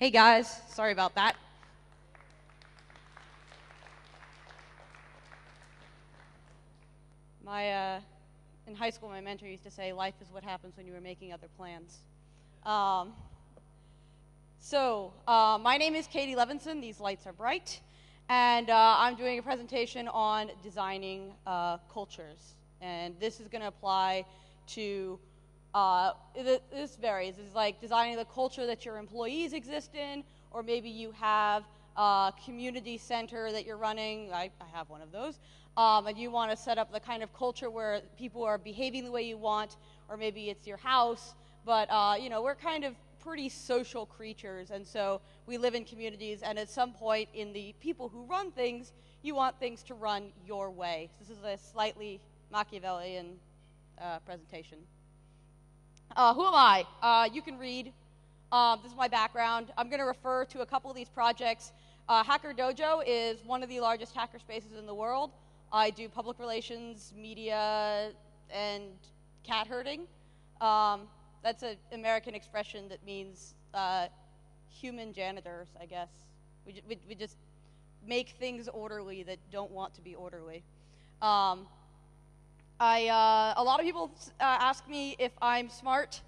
Hey guys, sorry about that. In high school, my mentor used to say, life is what happens when you are making other plans. My name is Katy Levinson. These lights are bright. And I'm doing a presentation on designing cultures. And this is going to apply to, this varies. It's like designing the culture that your employees exist in, or maybe you have a community center that you're running. I have one of those. And you want to set up the kind of culture where people are behaving the way you want, or maybe it's your house. But, we're kind of pretty social creatures, and so we live in communities, and at some point in the people who run things, you want things to run your way. This is a slightly Machiavellian presentation. Who am I? You can read. This is my background. I'm going to refer to a couple of these projects. Hacker Dojo is one of the largest hacker spaces in the world. I do public relations, media, and cat herding. That's an American expression that means human janitors, I guess. We just make things orderly that don't want to be orderly. A lot of people ask me if I'm smart,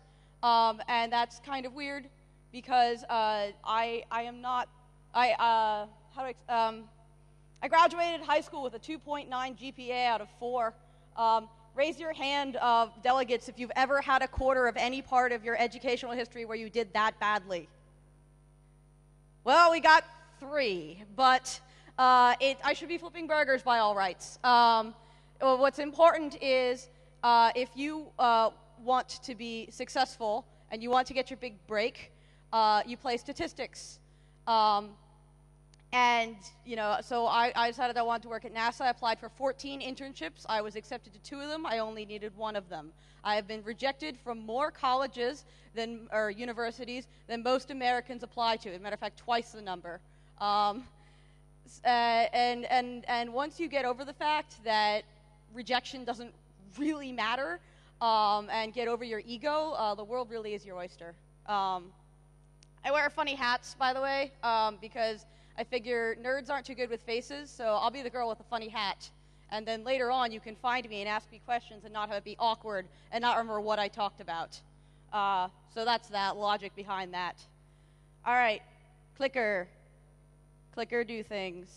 and that's kind of weird because I am not. I graduated high school with a 2.9 GPA out of 4. Raise your hand, delegates, if you've ever had a quarter of any part of your educational history where you did that badly. Well, we got 3, but I should be flipping burgers by all rights. What's important is if you want to be successful and you want to get your big break, you play statistics. So I decided I wanted to work at NASA. I applied for 14 internships. I was accepted to 2 of them. I only needed 1 of them. I have been rejected from more colleges or universities than most Americans apply to. As a matter of fact, twice the number. And once you get over the fact that rejection doesn't really matter and get over your ego, the world really is your oyster. I wear funny hats, by the way, because I figure nerds aren't too good with faces, so I'll be the girl with the funny hat. And then later on, you can find me and ask me questions and not have it be awkward and not remember what I talked about. So that's that logic behind that. All right, clicker. Clicker, do things.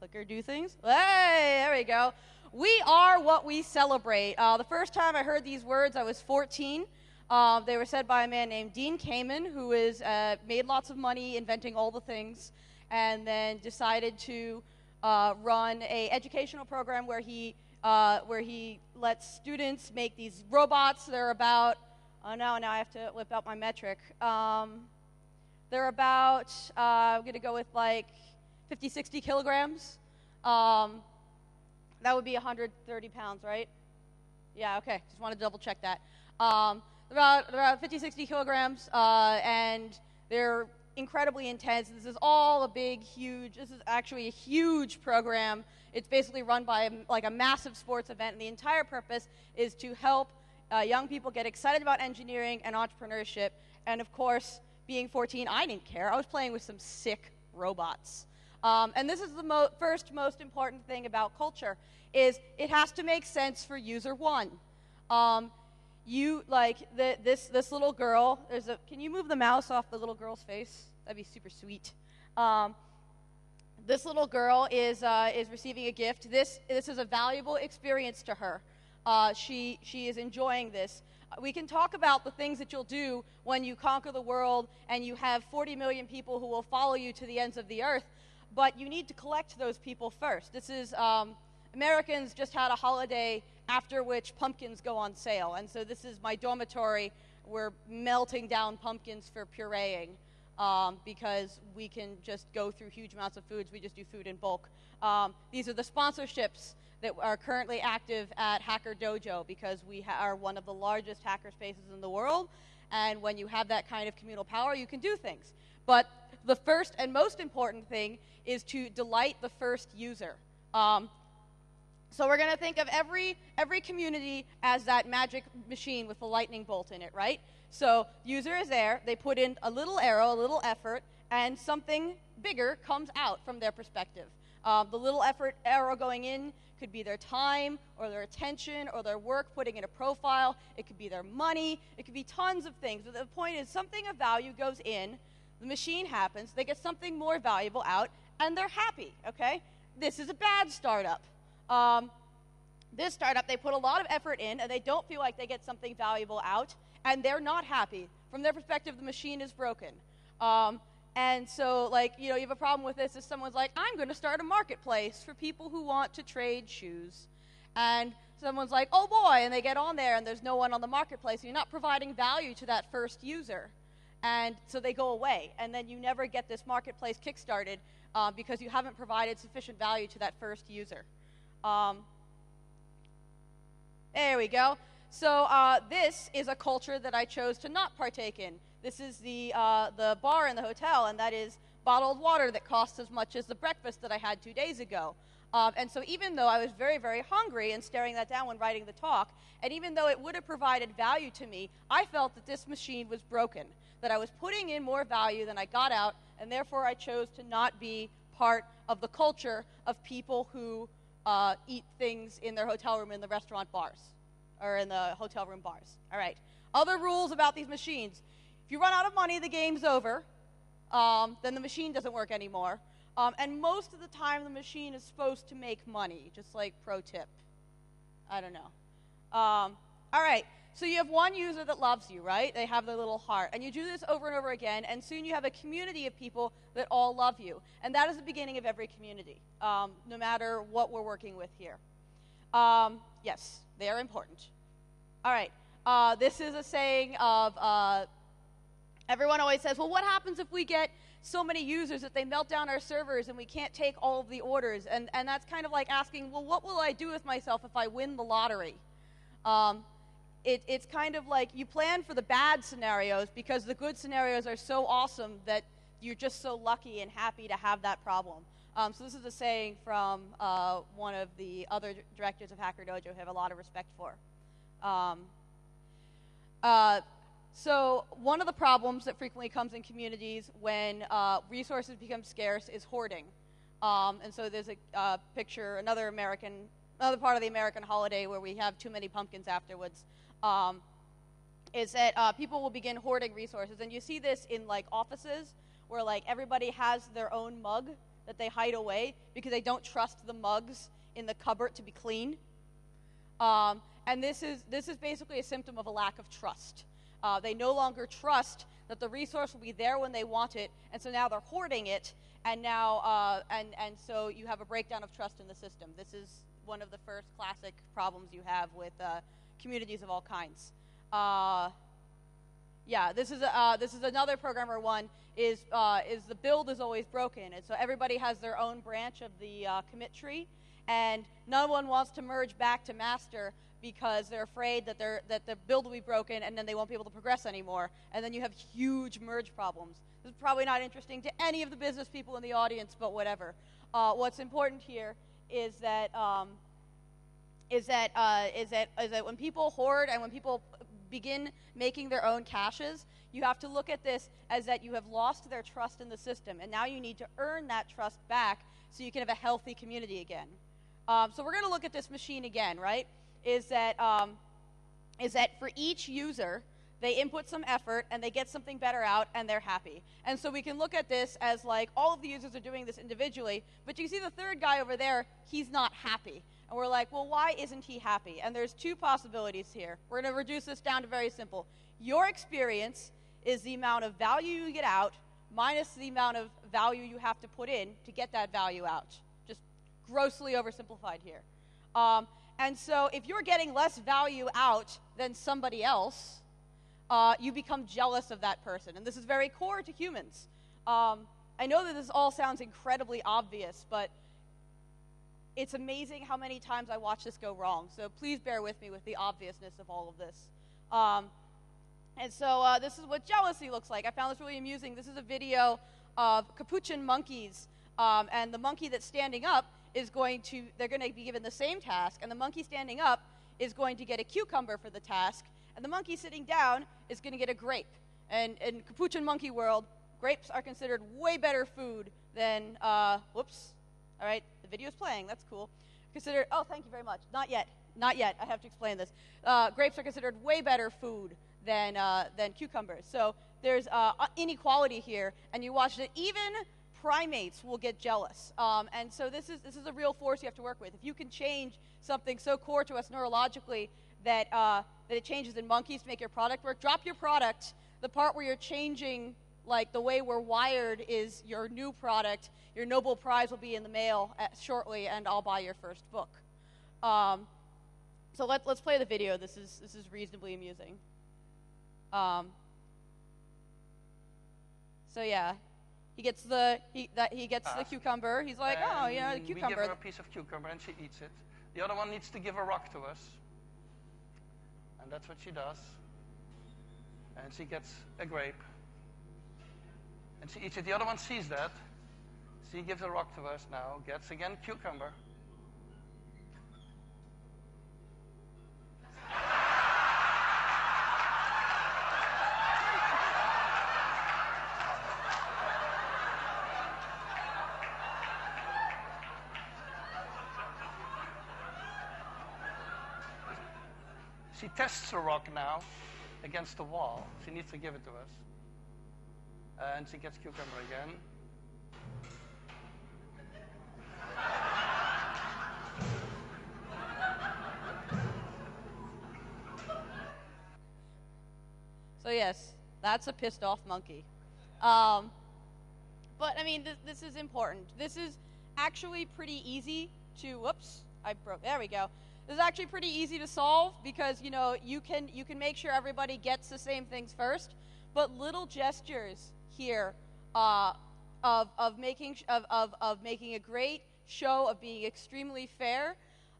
Clicker, do things. Hey, there we go. We are what we celebrate. The first time I heard these words, I was 14. They were said by a man named Dean Kamen, who is made lots of money inventing all the things, and then decided to run an educational program where he lets students make these robots. They're about, now I have to whip out my metric. They're about, I'm going to go with like 50, 60 kilograms. That would be 130 pounds, right? Yeah, okay, just want to double check that. They're about 50, 60 kilograms, and they're incredibly intense. This is all this is actually a huge program. It's basically run by a massive sports event, and the entire purpose is to help young people get excited about engineering and entrepreneurship. And of course, being 14, I didn't care. I was playing with some sick robots. And this is the first most important thing about culture, is it has to make sense for user 1. This little girl, can you move the mouse off the little girl's face? That'd be super sweet. This little girl is receiving a gift. This is a valuable experience to her. She is enjoying this. We can talk about the things that you'll do when you conquer the world and you have 40 million people who will follow you to the ends of the earth, but you need to collect those people first. This is, Americans just had a holiday after which pumpkins go on sale. And so this is my dormitory. We're melting down pumpkins for pureeing because we can just go through huge amounts of foods. We just do food in bulk. These are the sponsorships that are currently active at Hacker Dojo because we are one of the largest hacker spaces in the world. And when you have that kind of communal power, you can do things. But the first and most important thing is to delight the first user. So we're going to think of every community as that magic machine with the lightning bolt in it, right? So user is there. They put in a little arrow, a little effort, and something bigger comes out from their perspective. The little effort arrow going in could be their time or their attention or their work putting in a profile. It could be their money. It could be tons of things. But the point is something of value goes in, the machine happens, they get something more valuable out, and they're happy, okay? This is a bad startup. This startup, they put a lot of effort in, and they don't feel like they get something valuable out, and they're not happy. From their perspective, the machine is broken. And so, like, you know, you have a problem with this if someone's like, I'm going to start a marketplace for people who want to trade shoes. And someone's like, oh boy, and they get on there and there's no one on the marketplace. You're not providing value to that first user. And so they go away. And then you never get this marketplace kickstarted because you haven't provided sufficient value to that first user. There we go. So this is a culture that I chose to not partake in. This is the bar in the hotel, and that is bottled water that costs as much as the breakfast that I had 2 days ago. And so even though I was very, very hungry and staring that down when writing the talk, and even though it would have provided value to me, I felt that this machine was broken, that I was putting in more value than I got out, and therefore I chose to not be part of the culture of people who eat things in their hotel room in the restaurant bars, or in the hotel room bars. All right. Other rules about these machines. If you run out of money, the game's over. Then the machine doesn't work anymore. And most of the time, the machine is supposed to make money, just like pro tip. I don't know. All right. So you have one user that loves you, right? They have their little heart. And you do this over and over again, and soon you have a community of people that all love you. And that is the beginning of every community, no matter what we're working with here. Yes, they are important. All right. This is a saying of... everyone always says, well, what happens if we get so many users that they melt down our servers and we can't take all of the orders? And that's kind of like asking, well, what will I do with myself if I win the lottery? It's kind of like you plan for the bad scenarios because the good scenarios are so awesome that you're just so lucky and happy to have that problem. So this is a saying from one of the other directors of Hacker Dojo who I have a lot of respect for. So one of the problems that frequently comes in communities when resources become scarce is hoarding. And so there's a picture, another part of the American holiday where we have too many pumpkins afterwards, is that people will begin hoarding resources. And you see this in like offices where like everybody has their own mug that they hide away because they don't trust the mugs in the cupboard to be clean. And this is basically a symptom of a lack of trust. They no longer trust that the resource will be there when they want it, and so now they're hoarding it, and now and so you have a breakdown of trust in the system. This is one of the first classic problems you have with communities of all kinds. Yeah, this is another programmer one. Is the build is always broken, and so everybody has their own branch of the commit tree, and no one wants to merge back to master because they're afraid that the build will be broken and then they won't be able to progress anymore, and then you have huge merge problems. This is probably not interesting to any of the business people in the audience, but whatever. What's important here is that when people hoard and when people begin making their own caches, you have to look at this as that you have lost their trust in the system, and now you need to earn that trust back so you can have a healthy community again. So we're going to look at this machine again, right? Is that for each user, they input some effort and they get something better out and they're happy. And so we can look at this as like all of the users are doing this individually, but you see the third guy over there, he's not happy. And we're like, well, why isn't he happy? And there's two possibilities here. We're going to reduce this down to very simple. Your experience is the amount of value you get out minus the amount of value you have to put in to get that value out. Just grossly oversimplified here. And so if you're getting less value out than somebody else, you become jealous of that person. And this is very core to humans. I know that this all sounds incredibly obvious, but it's amazing how many times I watch this go wrong. So please bear with me with the obviousness of all of this. And so this is what jealousy looks like. I found this really amusing. This is a video of capuchin monkeys. And the monkey that's standing up they're going to be given the same task, and the monkey standing up is going to get a cucumber for the task, and the monkey sitting down is going to get a grape. And in Capuchin Monkey World, grapes are considered way better food than, whoops, all right, the video is playing, that's cool. Considered, oh, thank you very much, not yet, I have to explain this. Grapes are considered way better food than cucumbers. So there's inequality here, and you watch that even primates will get jealous. And so this is a real force you have to work with. If you can change something so core to us neurologically that it changes in monkeys to make your product work, drop your product. The part where you're changing, like the way we're wired, is your new product. Your Nobel Prize will be in the mail shortly, and I'll buy your first book. So let's play the video. This is reasonably amusing. So yeah, he gets the cucumber. He's like, oh yeah, the cucumber. We give her a piece of cucumber and she eats it. The other one needs to give a rock to us, and that's what she does. And she gets a grape, and she eats it. The other one sees that. She gives a rock to us now. Gets again cucumber. She tests the rock now against the wall. She needs to give it to us. And she gets cucumber again. So yes, that's a pissed off monkey. But I mean, this is important. This is actually pretty easy to, whoops, there we go. This is actually pretty easy to solve because, you know, you can make sure everybody gets the same things first, but little gestures here of making a great show of being extremely fair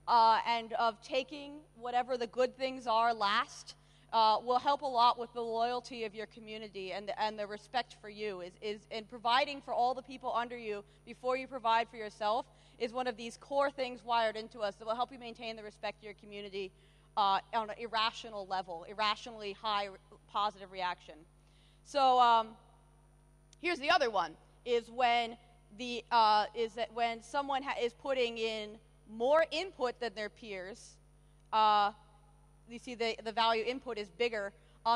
and of taking whatever the good things are last will help a lot with the loyalty of your community and the respect for you and providing for all the people under you before you provide for yourself is one of these core things wired into us that will help you maintain the respect of your community on an irrational level, irrationally high positive reaction. So here's the other one: is when when someone is putting in more input than their peers. You see the value input is bigger.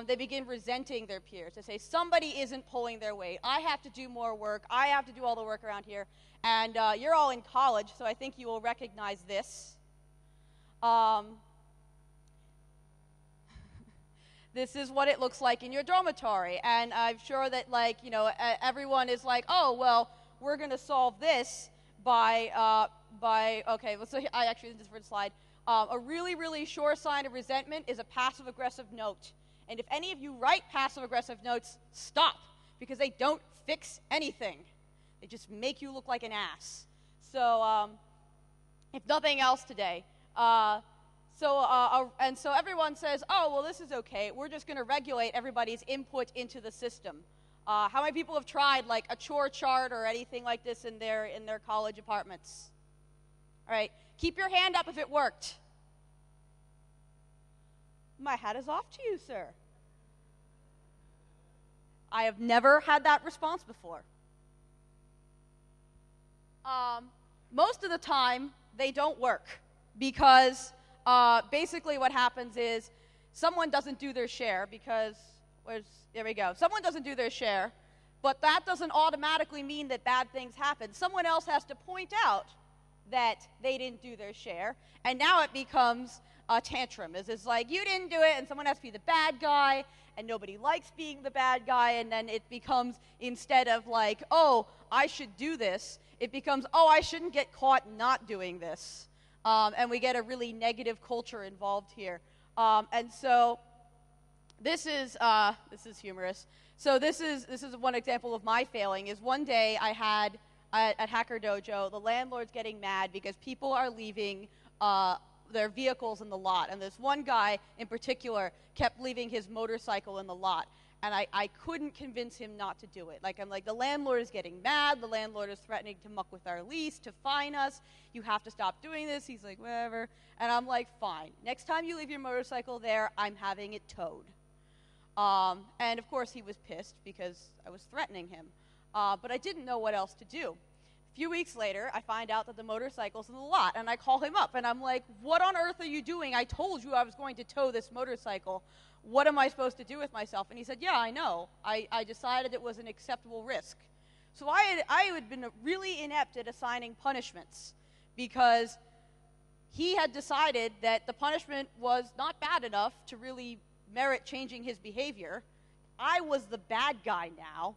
They begin resenting their peers. They say, somebody isn't pulling their weight. I have to do more work. I have to do all the work around here. And you're all in college, so I think you will recognize this. This is what it looks like in your dormitory. And I'm sure that, like, you know, everyone is like, oh, well, we're going to solve this by okay, so I actually did this different slide. A really, really sure sign of resentment is a passive-aggressive note. And if any of you write passive-aggressive notes, stop, because they don't fix anything. They just make you look like an ass. So if nothing else today, and so everyone says, oh, well, this is okay. We're just going to regulate everybody's input into the system. How many people have tried, like, a chore chart or anything like this in their college apartments? All right, keep your hand up if it worked. My hat is off to you, sir. I have never had that response before. Most of the time, they don't work because basically what happens is someone doesn't do their share because, there we go. Someone doesn't do their share, but that doesn't automatically mean that bad things happen. Someone else has to point out that they didn't do their share, and now it becomes a tantrum. It's like, you didn't do it, and someone has to be the bad guy, and nobody likes being the bad guy, and then it becomes, instead of like, oh, I should do this, it becomes, oh, I shouldn't get caught not doing this. And we get a really negative culture involved here. And so this is humorous. So this is one example of my failing, is one day I had, at Hacker Dojo, the landlord's getting mad because people are leaving their vehicles in the lot. And this one guy in particular kept leaving his motorcycle in the lot. And I couldn't convince him not to do it. Like, I'm like, the landlord is getting mad. The landlord is threatening to muck with our lease, to fine us. You have to stop doing this. He's like, whatever. And I'm like, fine. Next time you leave your motorcycle there, I'm having it towed. And of course he was pissed because I was threatening him. But I didn't know what else to do. A few weeks later, I find out that the motorcycle's in the lot, and I call him up, and I'm like, what on earth are you doing? I told you I was going to tow this motorcycle. What am I supposed to do with myself? And he said, yeah, I know. I decided it was an acceptable risk. So I had been really inept at assigning punishments because he had decided that the punishment was not bad enough to really merit changing his behavior. I was the bad guy now,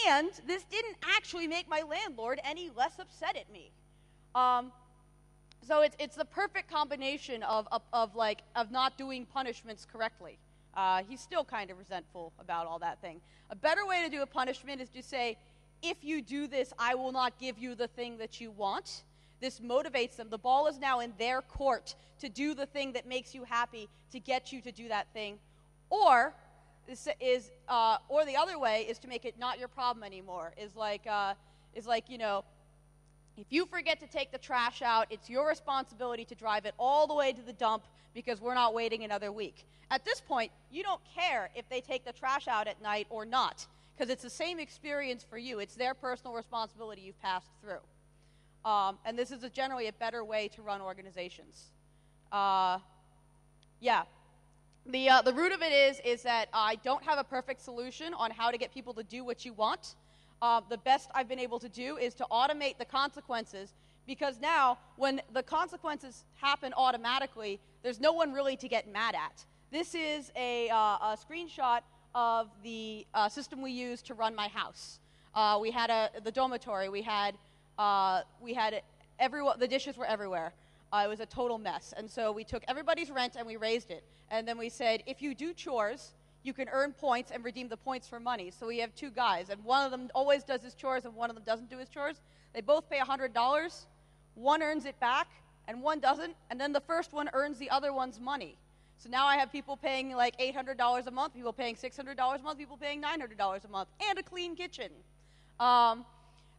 and this didn't actually make my landlord any less upset at me. So it's the perfect combination of not doing punishments correctly. He's still kind of resentful about all that thing. A better way to do a punishment is to say, if you do this, I will not give you the thing that you want. This motivates them. The ball is now in their court to do the thing that makes you happy, to get you to do that thing. Or the other way is to make it not your problem anymore. Is like, you know, if you forget to take the trash out, it's your responsibility to drive it all the way to the dump because we're not waiting another week. At this point, you don't care if they take the trash out at night or not, because it's the same experience for you. It's their personal responsibility you've passed through. And this is generally a better way to run organizations. The root of it is that I don't have a perfect solution on how to get people to do what you want. The best I've been able to do is to automate the consequences, because now when the consequences happen automatically, there's no one really to get mad at. This is a screenshot of the system we used to run my house. We had the dormitory. We had everyone. The dishes were everywhere. It was a total mess. And so we took everybody's rent and we raised it. And then we said, if you do chores, you can earn points and redeem the points for money. So we have two guys, and one of them always does his chores and one of them doesn't do his chores. They both pay $100. One earns it back and one doesn't. And then the first one earns the other one's money. So now I have people paying like $800 a month, people paying $600 a month, people paying $900 a month, and a clean kitchen. So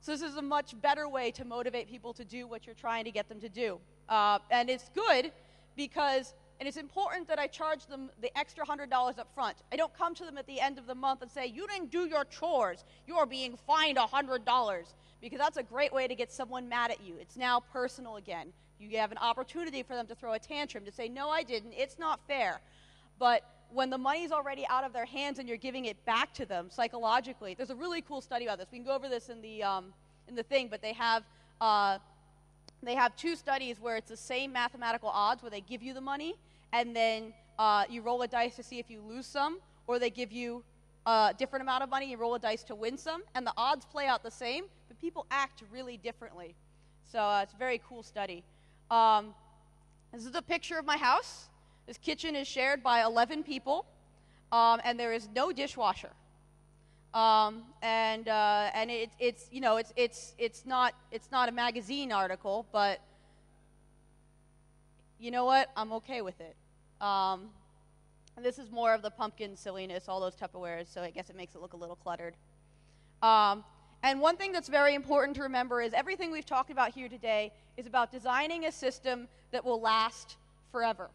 this is a much better way to motivate people to do what you're trying to get them to do. And it's good because, and it's important that I charge them the extra $100 up front. I don't come to them at the end of the month and say, you didn't do your chores, you're being fined $100, because that's a great way to get someone mad at you. It's now personal again. You have an opportunity for them to throw a tantrum, to say, no, I didn't, it's not fair. But when the money's already out of their hands and you're giving it back to them psychologically, there's a really cool study about this. We can go over this in the thing, but they have two studies where it's the same mathematical odds, where they give you the money and then you roll a dice to see if you lose some, or they give you a different amount of money, you roll a dice to win some, and the odds play out the same, but people act really differently. So it's a very cool study. This is a picture of my house. This kitchen is shared by 11 people, and there is no dishwasher. It's you know, it's not a magazine article, but you know what? I'm okay with it. And this is more of the pumpkin silliness, all those Tupperwares, so I guess it makes it look a little cluttered. And one thing that's very important to remember is everything we've talked about here today is about designing a system that will last forever.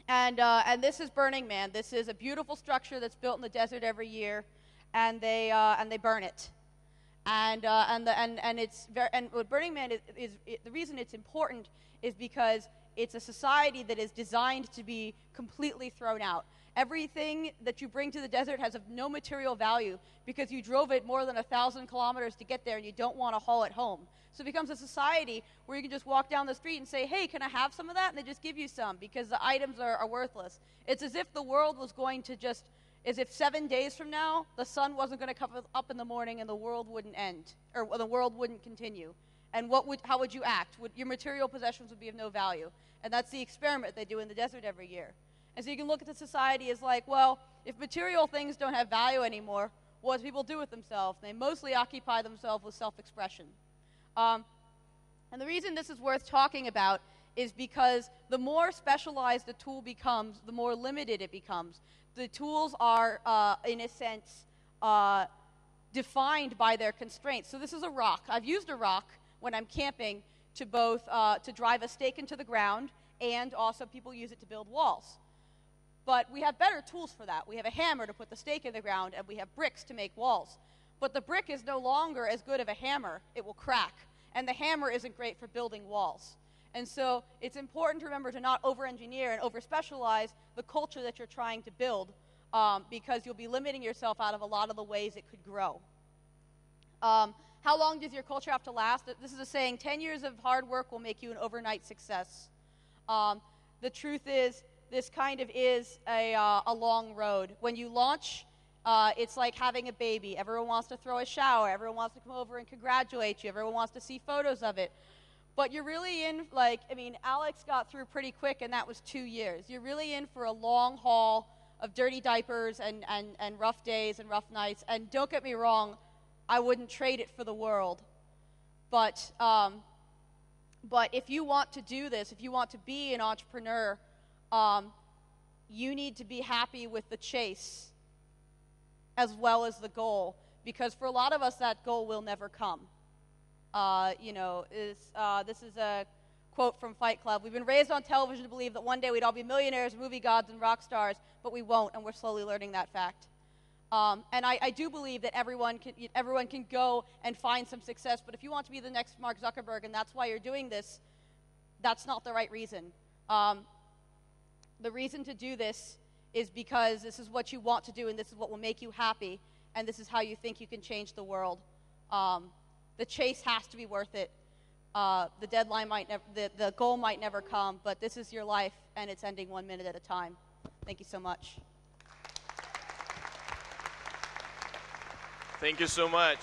And this is Burning Man. This is a beautiful structure that's built in the desert every year, and they burn it. And what Burning Man is the reason it's important is because it's a society that is designed to be completely thrown out. Everything that you bring to the desert has of no material value because you drove it more than 1,000 kilometers to get there and you don't want to haul it home. So it becomes a society where you can just walk down the street and say, hey, can I have some of that? And they just give you some because the items are worthless. It's as if the world was going to just, as if 7 days from now, the sun wasn't going to come up in the morning and the world wouldn't end, or the world wouldn't continue. And how would you act? Your material possessions would be of no value. And that's the experiment they do in the desert every year. And so you can look at the society as like, well, if material things don't have value anymore, what do people do with themselves? They mostly occupy themselves with self-expression. And the reason this is worth talking about is because the more specialized a tool becomes, the more limited it becomes. The tools are, in a sense, defined by their constraints. So this is a rock. I've used a rock when I'm camping to both to drive a stake into the ground, and also people use it to build walls. But we have better tools for that. We have a hammer to put the stake in the ground, and we have bricks to make walls. But the brick is no longer as good of a hammer. It will crack. And the hammer isn't great for building walls. And so it's important to remember to not over-engineer and over-specialize the culture that you're trying to build, because you'll be limiting yourself out of a lot of the ways it could grow. How long does your culture have to last? This is a saying, 10 years of hard work will make you an overnight success. The truth is, this kind of is a long road. When you launch, it's like having a baby. Everyone wants to throw a shower. Everyone wants to come over and congratulate you. Everyone wants to see photos of it. But you're really in, Alex got through pretty quick, and that was 2 years. You're really in for a long haul of dirty diapers and rough days and rough nights. And don't get me wrong, I wouldn't trade it for the world. But if you want to do this, if you want to be an entrepreneur, you need to be happy with the chase as well as the goal. Because for a lot of us, that goal will never come. This is a quote from Fight Club. We've been raised on television to believe that one day we'd all be millionaires, movie gods, and rock stars, but we won't, and we're slowly learning that fact. And I do believe that everyone can go and find some success, but if you want to be the next Mark Zuckerberg and that's why you're doing this, that's not the right reason. The reason to do this is because this is what you want to do, and this is what will make you happy, and this is how you think you can change the world. The chase has to be worth it. The deadline might never, the goal might never come, but this is your life, and it's ending 1 minute at a time. Thank you so much. Thank you so much.